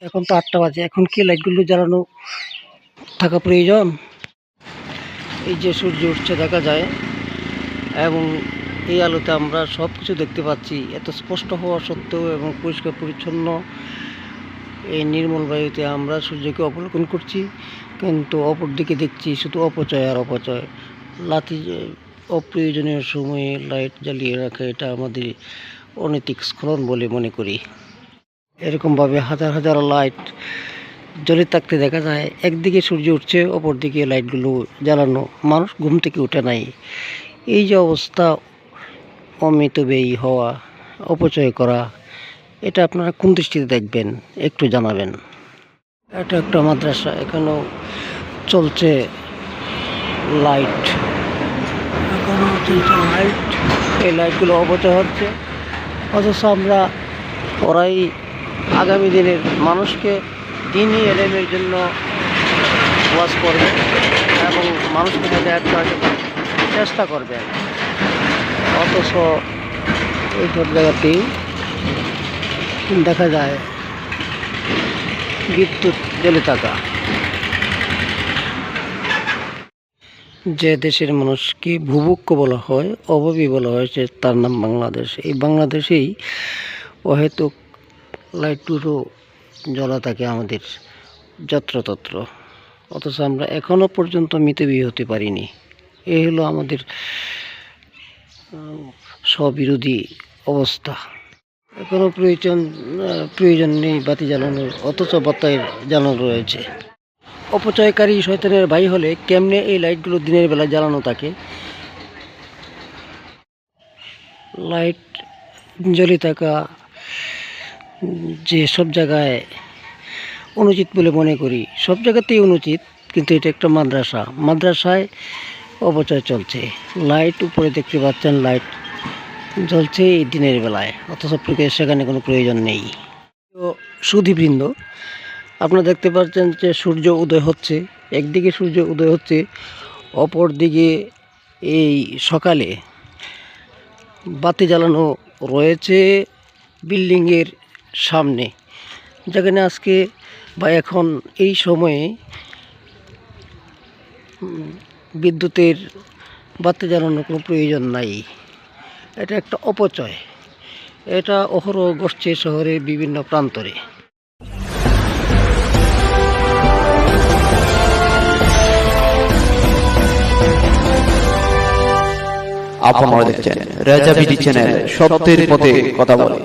এখন তো 8টা বাজে, এখন কি লাইটগুলো জ্বালানো থাকা প্রয়োজন? এই যে সূর্য উঠছে দেখা যায়, এবং এই আলোতে আমরা সব কিছু দেখতে পাচ্ছি। এত স্পষ্ট হওয়া সত্ত্বেও এবং পরিষ্কার পরিচ্ছন্ন এই নির্মল বায়ুতে আমরা সূর্যকে অবলোকন করছি, কিন্তু অপরদিকে দেখছি শুধু অপচয় আর অপচয়। অপ্রয়োজনীয় সময়ে লাইট জ্বালিয়ে রাখা এটা আমাদের অনৈতিক স্খলন বলে মনে করি। এরকমভাবে হাজার হাজার লাইট জ্বলে থাকতে দেখা যায়, একদিকে সূর্য উঠছে, অপরদিকে লাইটগুলো জ্বালানো, মানুষ ঘুম থেকে উঠে নাই। এই যে অবস্থা, অমিতব্যয়ী হওয়া, অপচয় করা, এটা আপনারা কোন দৃষ্টিতে দেখবেন একটু জানাবেন। এটা একটা মাদ্রাসা, এখানেও চলছে লাইট, এখনও চলছে লাইট। এই লাইটগুলো অপচয় হচ্ছে, অথচ আমরা ওরাই আগামী দিনের মানুষকে দিনই এলেমের জন্য ওয়াজ করবে এবং মানুষকে হেদায়েত করার জন্য চেষ্টা করবে, অথচ এই সব জায়গাতেই দেখা যায় বিদ্যুৎ জ্বলে থাকা। যে দেশের মানুষকে ভূভুক্ষ বলা হয়, অভাবী বলা হয়, তার নাম বাংলাদেশ। এই বাংলাদেশেই অহেতুক লাইটগুলো জ্বলা থাকে আমাদের যত্রতত্র, অথচ আমরা এখনও পর্যন্ত মিতব্যয়ী হতে পারিনি। এই হলো আমাদের স্ববিরোধী অবস্থা। এখনও প্রয়োজন নেই বাতি জ্বালানোর, অথচ বাতি জ্বালানো রয়েছে। অপচয়কারী শয়তানের ভাই হলে কেমনে এই লাইটগুলো দিনের বেলা জ্বালানো থাকে? লাইট জ্বলে থাকা যে সব জায়গায় অনুচিত বলে মনে করি, সব জায়গাতেই অনুচিত, কিন্তু এটা একটা মাদ্রাসায় অপচয় চলছে। লাইট উপরে দেখতে পাচ্ছেন, লাইট জ্বলছে এই দিনের বেলায়, অথচ সেখানে কোনো প্রয়োজন নেই। তো সুধীবৃন্দ, আপনারা দেখতে পাচ্ছেন যে সূর্য উদয় হচ্ছে, একদিকে সূর্য উদয় হচ্ছে, অপর দিকে এই সকালে বাতি জ্বালানো রয়েছে বিল্ডিংয়ের সামনে, যেখানে আজকে বা এখন এই সময়ে বিদ্যুতের বাতি জ্বালানোর কোনো প্রয়োজন নাই। এটা একটা অপচয়, এটা অহরহ ঘটছে শহরের বিভিন্ন প্রান্তরে। আপনারা দেখছেন রেজা বিডি চ্যানেল, সত্যের পথে কথা বলে।